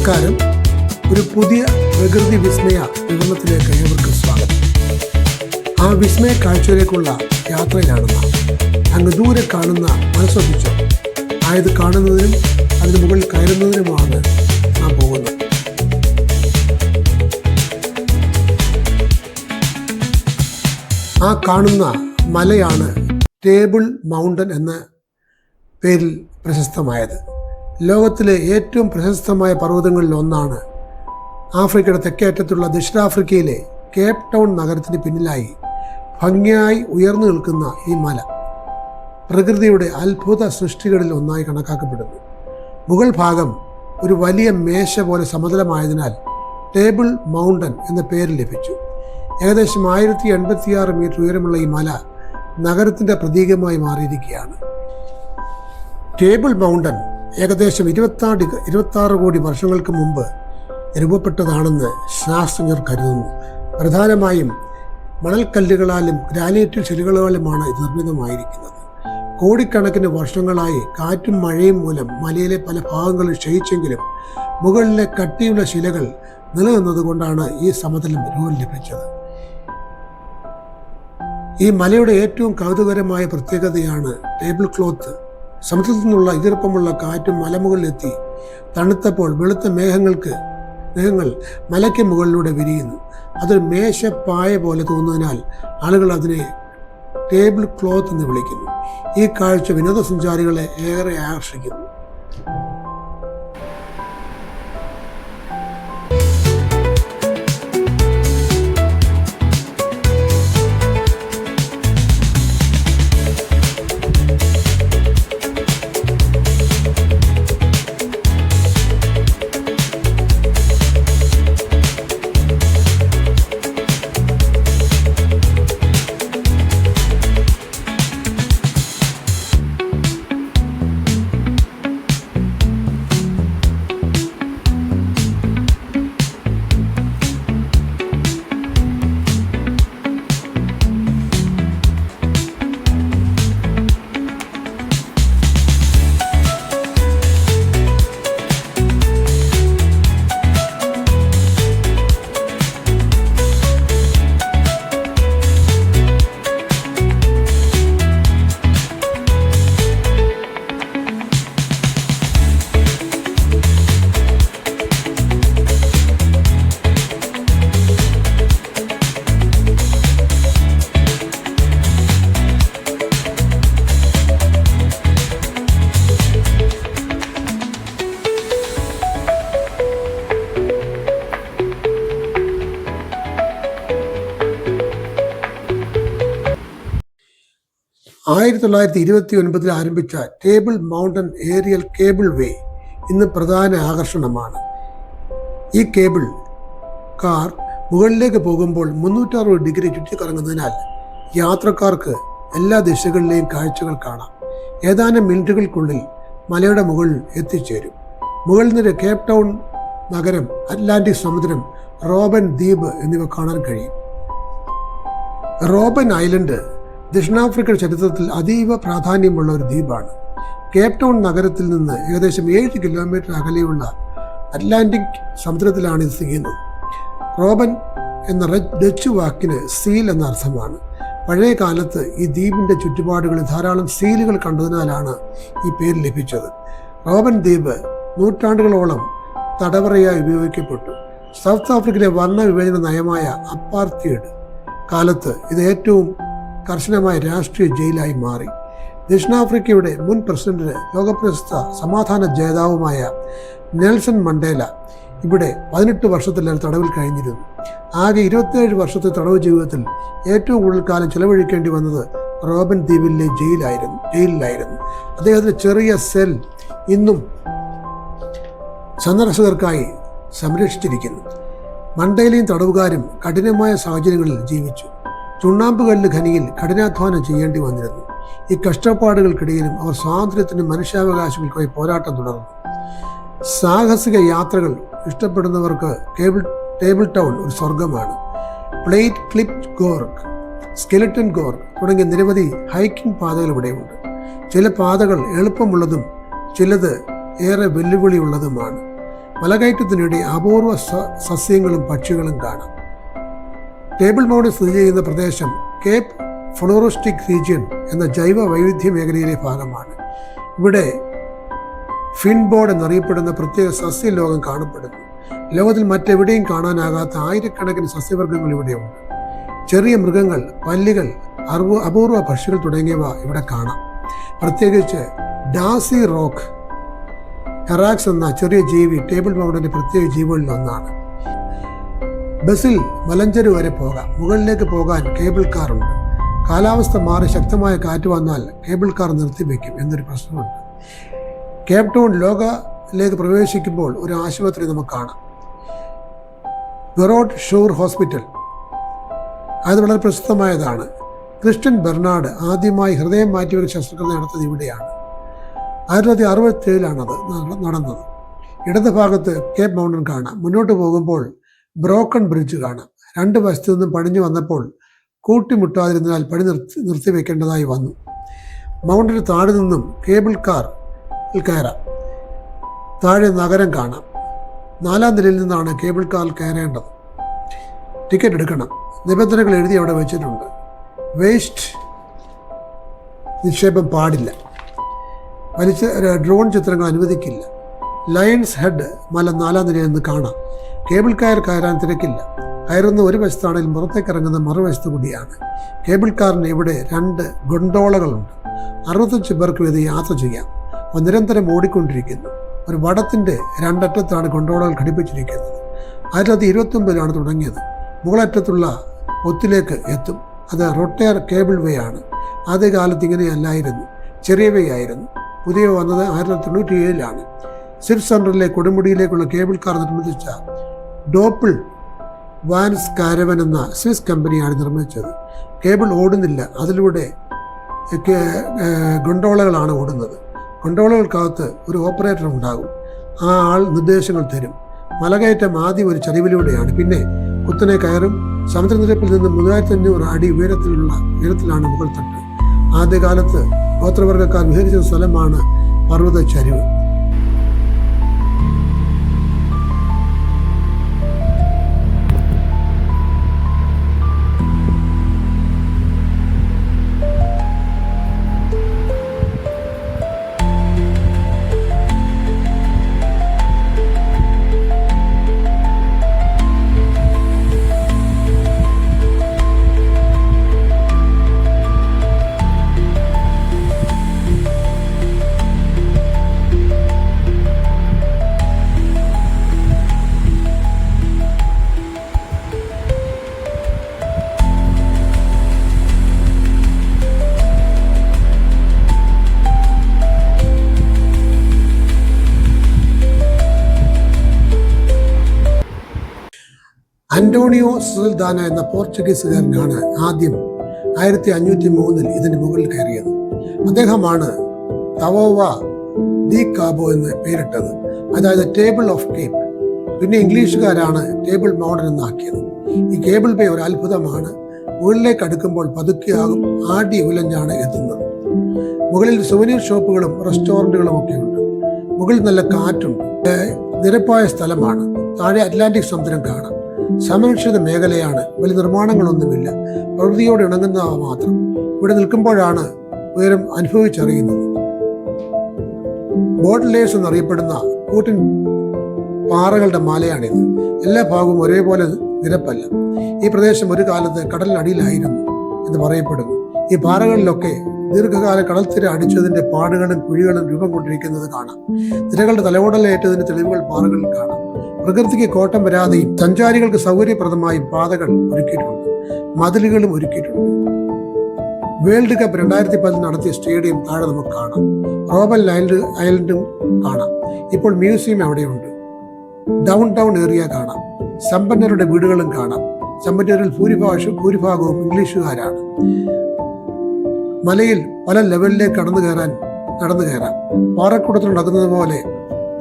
നമസ്കാരം. ഒരു പുതിയ പ്രകൃതി വിസ്മയ വിവരണത്തിലേക്ക് ഏവർക്കും സ്വാഗതം. ആ വിസ്മയ കാഴ്ചയിലേക്കുള്ള യാത്രയിലാണ് നാം. അങ്ങ് ദൂരെ കാണുന്ന മനസ്സൊപ്പിച്ചോ ആയത് കാണുന്നതിനും അതിന് മുകളിൽ കയറുന്നതിനുമാണ് നാം പോകുന്നത്. ആ കാണുന്ന മലയാണ് ടേബിൾ മൗണ്ടൻ എന്ന പേരിൽ പ്രശസ്തമായത്. ലോകത്തിലെ ഏറ്റവും പ്രശസ്തമായ പർവ്വതങ്ങളിൽ ഒന്നാണ് ആഫ്രിക്കയുടെ തെക്കേറ്റത്തുള്ള ദക്ഷിണാഫ്രിക്കയിലെ കേപ്പ് ടൗൺ നഗരത്തിന് പിന്നിലായി ഭംഗിയായി ഉയർന്നു നിൽക്കുന്ന ഈ മല പ്രകൃതിയുടെ അത്ഭുത സൃഷ്ടികളിൽ ഒന്നായി കണക്കാക്കപ്പെടുന്നു. മുകൾ ഭാഗം ഒരു വലിയ മേശ പോലെ സമതലമായതിനാൽ ടേബിൾ മൗണ്ടൻ എന്ന പേര് ലഭിച്ചു. ഏകദേശം 1086 മീറ്റർ ഉയരമുള്ള ഈ മല നഗരത്തിൻ്റെ പ്രതീകമായി മാറിയിരിക്കുകയാണ്. ടേബിൾ മൗണ്ടൻ ഏകദേശം 26 കോടി വർഷങ്ങൾക്ക് മുമ്പ് രൂപപ്പെട്ടതാണെന്ന് ശാസ്ത്രജ്ഞർ കരുതുന്നു. പ്രധാനമായും മണൽക്കല്ലുകളാലും ഗ്രാനൈറ്റ് ശിലകളാലുമാണ് ഇത് നിർമ്മിതമായിരിക്കുന്നത്. കോടിക്കണക്കിന് വർഷങ്ങളായി കാറ്റും മഴയും മൂലം മലയിലെ പല ഭാഗങ്ങളിൽ ക്ഷയിച്ചെങ്കിലും മുകളിലെ കട്ടിയുള്ള ശിലകൾ നിലനിന്നതുകൊണ്ടാണ് ഈ സമതലം രൂപം ലഭിച്ചത്. ഈ മലയുടെ ഏറ്റവും കൗതുകരമായ പ്രത്യേകതയാണ് ടേബിൾ ക്ലോത്ത്. സമുദ്രത്തിൽ നിന്നുള്ള ഈർപ്പമുള്ള കാറ്റും മലമുകളിലെത്തി തണുത്തപ്പോൾ വെളുത്ത മേഘങ്ങൾ മലയ്ക്ക് മുകളിലൂടെ വിരിയുന്നു. അതൊരു മേശപ്പായ പോലെ തോന്നുന്നതിനാൽ ആളുകൾ അതിനെ ടേബിൾ ക്ലോത്ത് എന്ന് വിളിക്കുന്നു. ഈ കാഴ്ച വിനോദസഞ്ചാരികളെ ഏറെ ആകർഷിക്കുന്നു. ആയിരത്തി 1929 ആരംഭിച്ച ടേബിൾ മൗണ്ടൻ ഏരിയൽ കേബിൾ വേ ഇന്ന് പ്രധാന ആകർഷണമാണ്. ഈ കേബിൾ കാർ മുകളിലേക്ക് പോകുമ്പോൾ 360 ഡിഗ്രി ചുറ്റിക്കറങ്ങുന്നതിനാൽ യാത്രക്കാർക്ക് എല്ലാ ദിശകളിലെയും കാഴ്ചകൾ കാണാം. ഏതാനും മിനിറ്റുകൾക്കുള്ളിൽ മലയുടെ മുകളിൽ എത്തിച്ചേരും. മുകളിൽ നിന്ന് കേപ്പ് ടൗൺ നഗരം, അറ്റ്ലാന്റിക് സമുദ്രം, റോബൻ ദ്വീപ് എന്നിവ കാണാൻ കഴിയും. റോബൻ ഐലൻഡ് ദക്ഷിണാഫ്രിക്കയുടെ ചരിത്രത്തിൽ അതീവ പ്രാധാന്യമുള്ള ഒരു ദ്വീപാണ്. കേപ്പ് ടൗൺ നഗരത്തിൽ നിന്ന് ഏകദേശം 7 കിലോമീറ്റർ അകലെയുള്ള അറ്റ്ലാന്റിക് സമുദ്രത്തിലാണ് ഇത് സ്ഥിതി ചെയ്യുന്നത്. റോബൻ എന്ന ഡച്ച് വാക്കിന് സീൽ എന്ന അർത്ഥമാണ്. പഴയ കാലത്ത് ഈ ദ്വീപിൻ്റെ ചുറ്റുപാടുകളിൽ ധാരാളം സീലുകൾ കണ്ടതിനാലാണ് ഈ പേര് ലഭിച്ചത്. റോബൻ ദ്വീപ് നൂറ്റാണ്ടുകളോളം തടവറയായി ഉപയോഗിക്കപ്പെട്ടു. സൗത്ത് ആഫ്രിക്കയിലെ വർണ്ണ വിവേചന നയമായ അപ്പാർത്തൈഡ് കാലത്ത് ഇത് ഏറ്റവും കർശനമായ രാഷ്ട്രീയ ജയിലായി മാറി. ദക്ഷിണാഫ്രിക്കയുടെ മുൻ പ്രസിഡന്റ്, ലോകപ്രശസ്ത സമാധാന ജേതാവുമായ നെൽസൺ മണ്ടേല ഇവിടെ 18 വർഷത്തിലേറെ തടവിൽ കഴിഞ്ഞിരുന്നു. ആകെ 27 വർഷത്തെ തടവ് ജീവിതത്തിൽ ഏറ്റവും കൂടുതൽ കാലം ചെലവഴിക്കേണ്ടി വന്നത് റോബൻ ദ്വീപിലെ ജയിലിലായിരുന്നു. അദ്ദേഹത്തിന്റെ ചെറിയ സെൽ ഇന്നും സന്ദർശകർക്കായി സംരക്ഷിച്ചിരിക്കുന്നു. മണ്ടേലയും തടവുകാരും കഠിനമായ സാഹചര്യങ്ങളിൽ ജീവിച്ചു. ചുണ്ണാമ്പുകല്ല് ഖനിയിൽ കഠിനാധ്വാനം ചെയ്യേണ്ടി വന്നിരുന്നു. ഈ കഷ്ടപ്പാടുകൾക്കിടയിലും അവർ സ്വാതന്ത്ര്യത്തിനും മനുഷ്യാവകാശങ്ങൾക്കായി പോരാട്ടം തുടർന്നു. സാഹസിക യാത്രകൾ ഇഷ്ടപ്പെടുന്നവർക്ക് ടേബിൾ ടൗൺ ഒരു സ്വർഗമാണ്. പ്ലേറ്റ് ക്ലിപ്പ് ഗോർഗ്, സ്കെലറ്റൻ ഗോർഗ് തുടങ്ങിയ നിരവധി ഹൈക്കിംഗ് പാതകൾ ഇവിടെയുണ്ട്. ചില പാതകൾ എളുപ്പമുള്ളതും ചിലത് ഏറെ വെല്ലുവിളിയുള്ളതുമാണ്. മലകയറ്റത്തിനിടെ അപൂർവ സസ്യങ്ങളും പക്ഷികളും കാണാം. ടേബിൾ മൗണ്ട് സ്ഥിതി ചെയ്യുന്ന പ്രദേശം കേപ്പ് ഫ്ലോറിസ്റ്റിക് റീജിയൻ എന്ന ജൈവ വൈവിധ്യ മേഖലയിലെ ഭാഗമാണ്. ഇവിടെ ഫിൻബോർഡ് എന്നറിയപ്പെടുന്ന പ്രത്യേക സസ്യലോകം കാണപ്പെടുന്നു. ലോകത്തിൽ മറ്റെവിടെയും കാണാനാകാത്ത ആയിരക്കണക്കിന് സസ്യവർഗ്ഗങ്ങൾ ഇവിടെയുണ്ട്. ചെറിയ മൃഗങ്ങൾ, പല്ലികൾ, അപൂർവ പക്ഷികൾ തുടങ്ങിയവ ഇവിടെ കാണാം. പ്രത്യേകിച്ച് ഡാസി റോക്ക് ഹെറാക്സ് എന്ന ചെറിയ ജീവി ടേബിൾ മൗണ്ടിന്റെ പ്രത്യേക ജീവികളിൽ ഒന്നാണ്. ബസിൽ മലഞ്ചെരു വരെ പോകാം. മുകളിലേക്ക് പോകാൻ കേബിൾ കാർ ഉണ്ട്. കാലാവസ്ഥ മാറി ശക്തമായ കാറ്റ് വന്നാൽ കേബിൾ കാർ നിർത്തിവെക്കും എന്നൊരു പ്രശ്നമുണ്ട്. കേപ്പ് ടൗൺ ലോകയിലേക്ക് പ്രവേശിക്കുമ്പോൾ ഒരു ആശുപത്രി നമുക്ക് കാണാം. വെറോട്ട് ഷൂർ ഹോസ്പിറ്റൽ. അത് വളരെ പ്രസിദ്ധമായതാണ്. ക്രിസ്ത്യൻ ബെർണാഡ് ആദ്യമായി ഹൃദയം മാറ്റിവെച്ച ശസ്ത്രക്രിയ നടത്തിയത് ഇവിടെയാണ്. 1967 അത് നടന്നത്. ഇടത് ഭാഗത്ത് കേപ്പ് മൗണ്ടൻ കാണാം. മുന്നോട്ട് പോകുമ്പോൾ ബ്രോക്കൺ ബ്രിഡ്ജ് കാണാം. രണ്ട് വശത്തു നിന്നും പണിഞ്ഞു വന്നപ്പോൾ കൂട്ടിമുട്ടാതിരുന്നാൽ പണി നിർത്തിവെക്കേണ്ടതായി വന്നു. മൗണ്ടിന് താഴെ നിന്നും കേബിൾ കാറിൽ കയറാം. താഴെ നഗരം കാണാം. 4ാം നിലയിൽ നിന്നാണ് കേബിൾ കാറിൽ കയറേണ്ടത്. ടിക്കറ്റ് എടുക്കണം. നിബന്ധനകൾ എഴുതി അവിടെ വെച്ചിട്ടുണ്ട്. വേസ്റ്റ് നിക്ഷേപം പാടില്ല. ഡ്രോൺ ചിത്രങ്ങൾ അനുവദിക്കില്ല. ലയൺസ് ഹെഡ് മല 4ാം നിലയിൽ നിന്ന് കാണാം. കേബിൾ കയറാൻ തിരക്കില്ല. കയറുന്ന ഒരു വശത്താണെങ്കിൽ പുറത്തേക്ക് ഇറങ്ങുന്ന മറുവശത്ത് കൂടിയാണ്. കേബിൾ കാറിന് ഇവിടെ 2 ഗൊണ്ടോളകളുണ്ട്. 65 പേർക്ക് ഇത് യാത്ര ചെയ്യാം. അവ നിരന്തരം ഓടിക്കൊണ്ടിരിക്കുന്നു. ഒരു വടത്തിൻ്റെ 2 അറ്റത്താണ് ഗൊണ്ടോളകൾ ഘടിപ്പിച്ചിരിക്കുന്നത്. 1929 തുടങ്ങിയത്. മുകളറ്റത്തുള്ള ഒത്തിലേക്ക് എത്തും. അത് റൊട്ടേർ കേബിൾ വേ ആണ്. ആദ്യകാലത്ത് ഇങ്ങനെയല്ലായിരുന്നു, ചെറിയ വേ ആയിരുന്നു. പുതിയ വന്നത് 1997 സിറ്റി സെൻറ്ററിലെ കൊടുമുടിയിലേക്കുള്ള കേബിൾ കാർ നിർമ്മിച്ച ഡോപ്പിൾ വാൻസ് കാരവൻ എന്ന സ്വിസ് കമ്പനിയാണ് നിർമ്മിച്ചത്. കേബിൾ ഓടുന്നില്ല. അതിലൂടെ ഗൊണ്ടോളകളാണ് ഓടുന്നത്. ഗൊണ്ടോളകൾക്കകത്ത് ഒരു ഓപ്പറേറ്റർ ഉണ്ടാകും. ആ ആൾ നിർദ്ദേശങ്ങൾ തരും. മലകയറ്റം ആദ്യം ഒരു ചരിവിലൂടെയാണ്, പിന്നെ കുത്തനെ കയറും. സമുദ്രനിരപ്പിൽ നിന്ന് 3500 അടി ഉയരത്തിലാണ് മുകൾ തട്ട്. ആദ്യകാലത്ത് ഗോത്രവർഗ്ഗക്കാർ വിഹരിച്ച സ്ഥലമാണ് പർവ്വത ചരിവ്. അന്റോണിയോ സുൽദാന എന്ന പോർച്ചുഗീസുകാരനാണ് ആദ്യം 1503 ഇതിന് മുകളിൽ കയറിയത്. അദ്ദേഹമാണ് തവോവ ദി കാബോ എന്ന് പേരിട്ടത്, അതായത് ടേബിൾ ഓഫ് കേപ്പ്. പിന്നെ ഇംഗ്ലീഷുകാരാണ് ടേബിൾ മൗണ്ടൻ എന്നാക്കിയത്. ഈ കേബിൾ വേ ഒരു അത്ഭുതമാണ്. മുകളിലേക്ക് അടുക്കുമ്പോൾ പതുക്കെയാകും ആടി ഉലഞ്ഞാണ് എത്തുന്നത്. മുകളിൽ സുവനീർ ഷോപ്പുകളും റെസ്റ്റോറൻറ്റുകളും ഒക്കെ ഉണ്ട്. മുകളിൽ നല്ല കാറ്റുണ്ട്. നിരപ്പായ സ്ഥലമാണ്. താഴെ അറ്റ്ലാന്റിക് സമുദ്രം കാണാം. സംരക്ഷിത മേഖലയാണ്. വലിയ നിർമ്മാണങ്ങളൊന്നുമില്ല. പ്രകൃതിയോട് ഇണങ്ങുന്നവ മാത്രം. ഇവിടെ നിൽക്കുമ്പോഴാണ് ഉയരം അനുഭവിച്ചറിയുന്നത്. ബോട്ട്ലേഴ്സ് എന്നറിയപ്പെടുന്ന കൂറ്റൻ പാറകളുടെ മാലയാണിത്. എല്ലാ ഭാഗവും ഒരേപോലെ നിരപ്പല്ല. ഈ പ്രദേശം ഒരു കാലത്ത് കടലിനടിയിലായിരുന്നു എന്ന് പറയപ്പെടുന്നു. ഈ പാറകളിലൊക്കെ ദീർഘകാല കടൽത്തിര അടിച്ചതിന്റെ പാടുകളും കുഴികളും രൂപം കൊണ്ടിരിക്കുന്നത് കാണാം. തിരകളുടെ തലയോടലേറ്റതിന്റെ തെളിവുകൾ പാറകളിൽ കാണാം. പ്രകൃതിക്ക് കോട്ടം വരാതെയും സഞ്ചാരികൾക്ക് സൗകര്യപ്രദമായും പാതകൾ ഒരുക്കിയിട്ടുണ്ട്, മതിലുകളും ഒരുക്കിയിട്ടുണ്ട്. വേൾഡ് കപ്പ് 2010 നടത്തിയ സ്റ്റേഡിയം താഴെ നമുക്ക് കാണാം. റോബൽ ഐലൻഡും കാണാം. ഇപ്പോൾ മ്യൂസിയം അവിടെയുണ്ട്. ഡൗൺ ടൗൺ ഏരിയ കാണാം. സമ്പന്നരുടെ വീടുകളും കാണാം. സമ്പന്നരിൽ ഭൂരിഭാഗവും ഇംഗ്ലീഷുകാരാണ്. മലയിൽ പല ലെവലിലേക്ക് നടന്നു കയറാം. പാറക്കൂട്ടത്തിൽ നടക്കുന്നത് പോലെ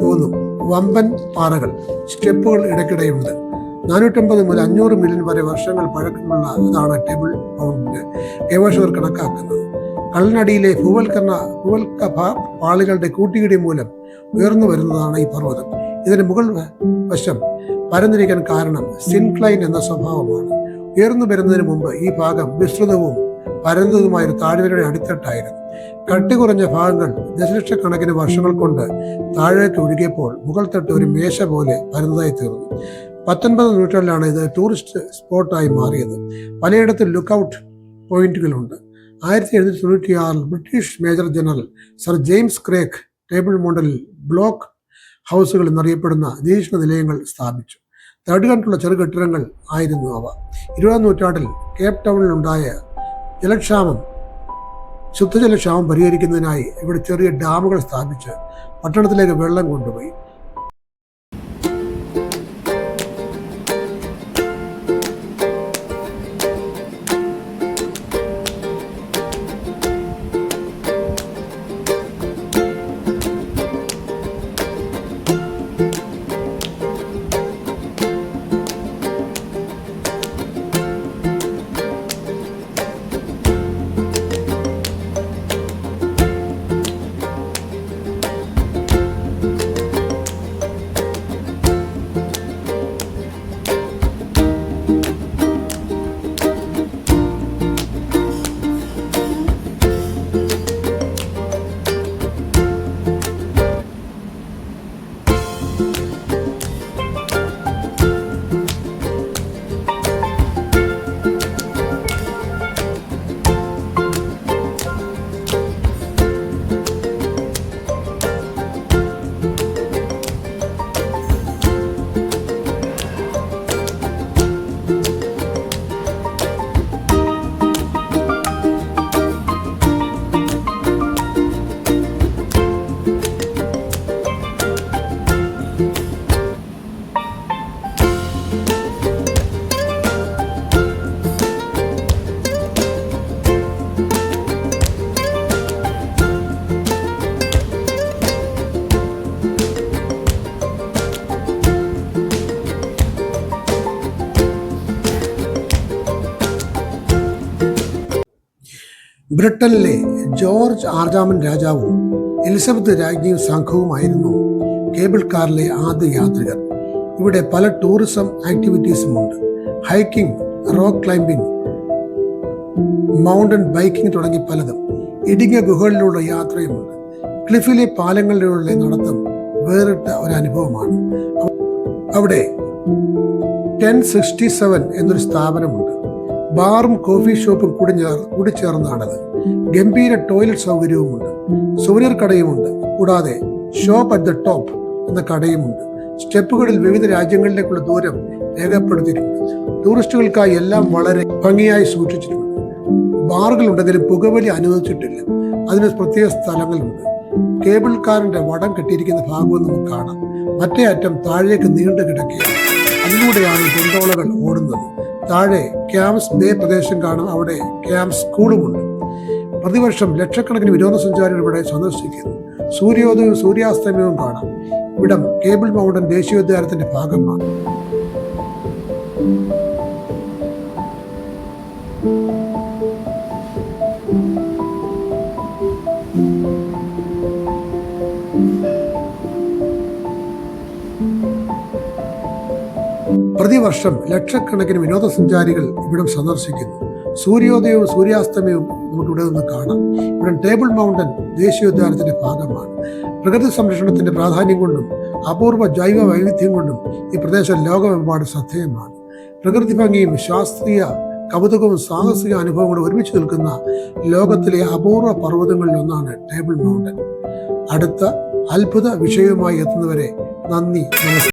തോന്നും. വമ്പൻ പാറകൾ, സ്റ്റെപ്പുകൾ ഇടയ്ക്കിടെയുണ്ട്. 450 മുതൽ 500 മില്യൺ വരെ വർഷങ്ങൾ പഴക്കമുള്ള ഇതാണ് ടേബിൾ മൗണ്ടിന് ഗവേഷകർ കണക്കാക്കുന്നത്. കടലിനടിയിലെ ഭൂവൽക്ക പാളികളുടെ കൂട്ടിയിടി മൂലം ഉയർന്നു വരുന്നതാണ് ഈ പർവ്വതം. ഇതിന് മുകൾ വശം പരന്നിരിക്കാൻ കാരണം സിൻക്ലൈൻ എന്ന സ്വഭാവമാണ്. ഉയർന്നു വരുന്നതിന് മുമ്പ് ഈ ഭാഗം വിസ്തൃതവും പരന്നതുമായ ഒരു താഴ്വരയുടെ അടിത്തട്ടായിരുന്നു. കട്ടി കുറഞ്ഞ ഭാഗങ്ങൾ ദശലക്ഷക്കണക്കിന് വർഷങ്ങൾ കൊണ്ട് താഴേക്ക് ഒഴുകിയപ്പോൾ മുകൾ തട്ട് ഒരു മേശ പോലെ പരന്നതായി തീർന്നു. 19ാം നൂറ്റാണ്ടിലാണ് ഇത് ടൂറിസ്റ്റ് സ്പോട്ടായി മാറിയത്. പലയിടത്തും ലുക്കൌട്ട് പോയിന്റുകളുണ്ട്. 1796 British major general sir James Craig table മൗണ്ടനിൽ ബ്ലോക്ക് ഹൗസുകൾ എന്നറിയപ്പെടുന്ന നിരീക്ഷണ നിലയങ്ങൾ സ്ഥാപിച്ചു. തടുകണ്ടുള്ള ചെറു കെട്ടിടങ്ങൾ ആയിരുന്നു അവ. 20ാം നൂറ്റാണ്ടിൽ കേപ്പ് ടൗണിലുണ്ടായ ശുദ്ധജലക്ഷാമം പരിഹരിക്കുന്നതിനായി ഇവിടെ ചെറിയ ഡാമുകൾ സ്ഥാപിച്ച് പട്ടണത്തിലേക്ക് വെള്ളം കൊണ്ടുപോയി. ബ്രിട്ടനിലെ ജോർജ് ആർജാമൻ രാജാവും എലിസബത്ത് രാജ്ഞിയും സംഘവുമായിരുന്നു കേബിൾ കാറിലെ ആദ്യ യാത്രികർ. ഇവിടെ പല ടൂറിസം ആക്ടിവിറ്റീസും ഉണ്ട്. Hiking, rock climbing, mountain biking തുടങ്ങി പലതും. ഇടുങ്ങിയ ഗുഹകളിലുള്ള യാത്രയുമുണ്ട്. ക്ലിഫിലെ പാലങ്ങളിലുള്ള നടത്തം വേറിട്ട ഒരു അനുഭവമാണ്. അവിടെ 1067 എന്നൊരു സ്ഥാപനമുണ്ട്. ബാറും കോഫി ഷോപ്പും കൂടി ചേർന്നാണത്. ഗംഭീര ടോയ്ലറ്റ് സൗകര്യവുമുണ്ട്. സുവനീർ കടയുമുണ്ട്. കൂടാതെ ഷോപ്പ് അറ്റ് ദ ടോപ്പ് എന്ന കടയുമുണ്ട്. സ്റ്റെപ്പുകളിൽ വിവിധ രാജ്യങ്ങളിലേക്കുള്ള ദൂരം രേഖപ്പെടുത്തിയിട്ടുണ്ട്. ടൂറിസ്റ്റുകൾക്കായി എല്ലാം വളരെ ഭംഗിയായി സൂക്ഷിച്ചിട്ടുണ്ട്. ബാറുകളുണ്ടെങ്കിലും പുകവലി അനുവദിച്ചിട്ടില്ല. അതിന് പ്രത്യേക സ്ഥലങ്ങളുണ്ട്. കേബിൾ കാറിന്റെ വടം കെട്ടിയിരിക്കുന്ന ഭാഗവും നമുക്ക് കാണാം. മറ്റേ അറ്റം താഴേക്ക് നീണ്ടു കിടക്കുകയാണ്. അതിലൂടെയാണ് ഗൊണ്ടോളകൾ ഓടുന്നത്. താഴെ ക്യാംസ് ബേ പ്രദേശം കാണാം. അവിടെ ക്യാംസ് സ്കൂളുമുണ്ട്. പ്രതിവർഷം ലക്ഷക്കണക്കിന് വിനോദസഞ്ചാരികൾ ഇവിടെ സന്ദർശിക്കുന്നു. സൂര്യോദയവും സൂര്യാസ്തമയവും കാണാം. ഇവിടം കേബിൾ മൗണ്ടൻ ദേശീയോദ്യാനത്തിന്റെ ഭാഗമാണ്. പ്രതിവർഷം ലക്ഷക്കണക്കിന് വിനോദസഞ്ചാരികൾ ഇവിടം സന്ദർശിക്കുന്നു. സൂര്യോദയവും സൂര്യാസ്തമയവും നമുക്കിവിടെ നിന്ന് കാണാം. ഇവിടെ ടേബിൾ മൗണ്ടൻ ദേശീയോദ്യാനത്തിന്റെ ഭാഗമാണ്. പ്രകൃതി സംരക്ഷണത്തിന്റെ പ്രാധാന്യം കൊണ്ടും അപൂർവ ജൈവ വൈവിധ്യം കൊണ്ടും ഈ പ്രദേശം ലോകമെമ്പാടും ശ്രദ്ധേയമാണ്. പ്രകൃതി ഭംഗിയും ശാസ്ത്രീയ കൗതുകവും സാഹസിക അനുഭവങ്ങളും ഒരുമിച്ച് നിൽക്കുന്ന ലോകത്തിലെ അപൂർവ പർവ്വതങ്ങളിൽ ഒന്നാണ് ടേബിൾ മൗണ്ടൻ. അടുത്ത അത്ഭുത വിഷയവുമായി എത്തുന്നവരെ നന്ദി, നമസ്കാരം.